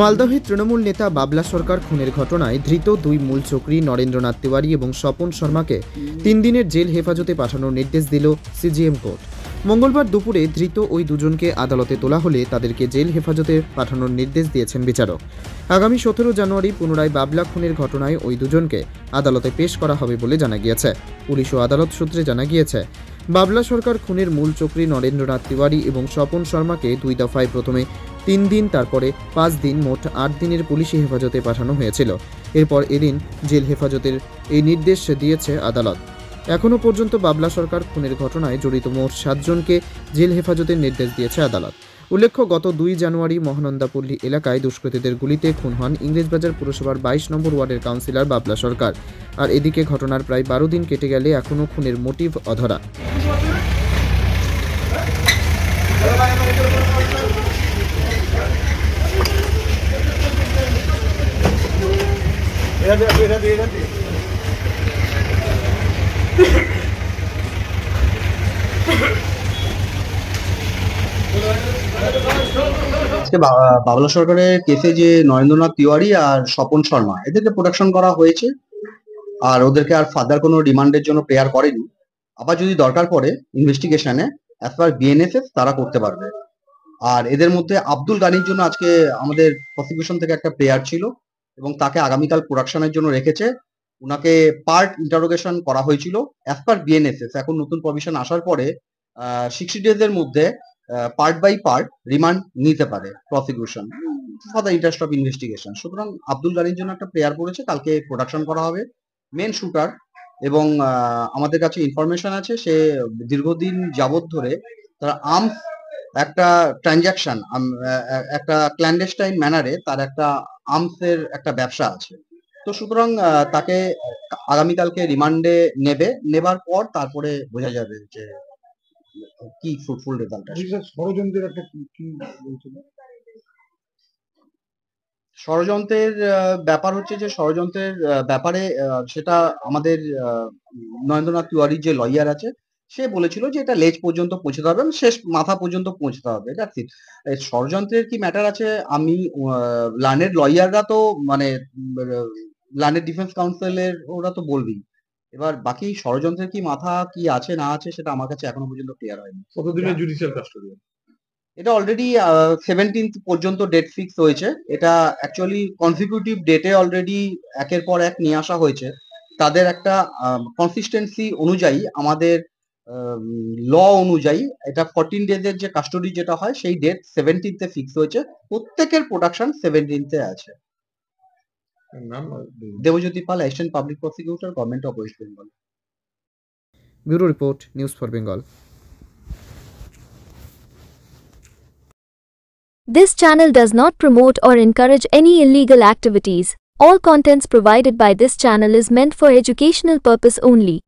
মালদহে তৃণমূল নেতা বাবলা সরকার খুনের ঘটনায় ধৃত দুই মূল চক্রী নরেন্দ্রনাথ তিওয়ারি এবং স্বপন শর্মাকে 3 দিনের জেল হেফাজতে পাঠানোর নির্দেশ দিল সিজিএম কোর্ট। মঙ্গলবার দুপুরে ধৃত ওই দুজনকে আদালতে তোলা হলে তাদেরকে জেল হেফাজতে পাঠানোর নির্দেশ দিয়েছেন বিচারক। আগামী 17 জানুয়ারি পুনরায় বাবলা খুনের ঘটনায় ওই দুজনকে আদালতে পেশ করা হবে বলে জানা গিয়েছে। পুলিশ ও আদালত সূত্রে জানা গিয়েছে, বাবলা সরকার খুনের মূল চক্রী নরেন্দ্রনাথ তিওয়ারি এবং স্বপন শর্মাকে 2 দফায় প্রথমে 3 দিন, তারপরে 5 দিন, মোট 8 দিনের পুলিশি হেফাজতে পাঠানো হয়েছিল। এরপর এদিন জেল হেফাজতের এই নির্দেশ দিয়েছে আদালত। এখনও পর্যন্ত বাবলা সরকার খুনের ঘটনায় জড়িত মোট 7 জনকে জেল হেফাজতের নির্দেশ দিয়েছে আদালত। উল্লেখ্য, গত 2 জানুয়ারি মহানন্দাপল্লী এলাকায় দুষ্কৃতীদের গুলিতে খুন হন ইংরেজবাজার পুরসভার 22 নম্বর ওয়ার্ডের কাউন্সিলর বাবলা সরকার। আর এদিকে ঘটনার প্রায় 12 দিন কেটে গেলে এখনও খুনের মোটিভ অধরা। বাবলা সরকারের কেসে যে নরেন্দ্রনাথ তিওয়ারি আর স্বপন শর্মা এদেরকে প্রোটেকশন করা হয়েছে, আর ওদেরকে আর ফার্দার কোনো রিমান্ডের জন্য প্রেয়ার করেনি। আবার যদি দরকার পড়ে ইনভেস্টিগেশনে অ্যাজ পার বিএনএসএস তারা করতে পারবে। আর এদের মধ্যে আব্দুল গানির জন্য আজকে আমাদের প্রসিকিউশন থেকে একটা প্রেয়ার ছিল এবং তাকে আগামীকাল প্রোডাকশনের জন্য রেখেছে। উনাকে পার্ট ইন্টারোগেশন করা হয়েছিল অ্যাজ পার বিএনএসএস। এখন নতুন প্রভিশন আসার পরে 60 ডেজের মধ্যে পার্ট বাই পার্ট রিমান্ড নিতে পারে prosecution for the interest of investigation. সুতরাং আব্দুল গানির জন্য একটা প্রেয়ার পড়েছে, কালকে প্রোডাকশন করা হবে। মেন শুটার এবং আমাদের কাছে ইনফরমেশন আছে সে দীর্ঘদিন যাবৎ ধরে তার আর্মস একটা ট্রানজাকশন, একটা ক্ল্যান্ডেস্টাইন ম্যানারে তার একটা আর্মসের একটা ব্যবসা আছে। তো সুতরাং তাকে আগামীকালকে রিমান্ডে নেবার পর তারপরে বোঝা যাবে যে কি ফ্রুটফুল রেজাল্ট আসে। ষড়যন্ত্রের একটা কি বলছিল? ষড়যন্ত্রের ব্যাপার হচ্ছে যে ষড়যন্ত্রের ব্যাপারে সেটা আমাদের নরেন্দ্রনাথ তিওয়ারির যে লয়ার আছে সে বলেছিল যে এটা লেজ পর্যন্ত পৌঁছতে হবে, শেষ মাথা পর্যন্ত পৌঁছতে হবে। That's it. ষড়যন্ত্রের কি ম্যাটার আছে আমি লার্নেড লয়াররা তো মানে লার্নেড ডিফেন্স কাউন্সিলের ওরা তো বলবেই। এবার বাকি ষড়যন্ত্রের কি মাথা কি আছে না আছে সেটা আমার কাছে এখনো পর্যন্ত ক্লিয়ার হয়নি। কতদিনের জুডিশিয়াল কাস্টডি? এটা অলরেডি 17th পর্যন্ত ডেট ফিক্স হয়েছে। এটা অ্যাকচুয়ালি কনসিকিউটিভ ডেটে অলরেডি একের পর এক নিয়ে আসা হয়েছে। তাদের একটা কনসিস্টেন্সি অনুযায়ী আমাদের ল অনুযায়ী এটা 14 ডেজের যে কাস্টডি যেটা হয় সেই ডেট 17th ফিক্স হয়েছে। প্রত্যেকের প্রোডাকশন 17th আছে। Debjyoti Pal, assistant public prosecutor, government of West Bengal. Bureau report, news for Bengal. This channel does not promote or encourage any illegal activities. All contents provided by this channel is meant for educational purpose only.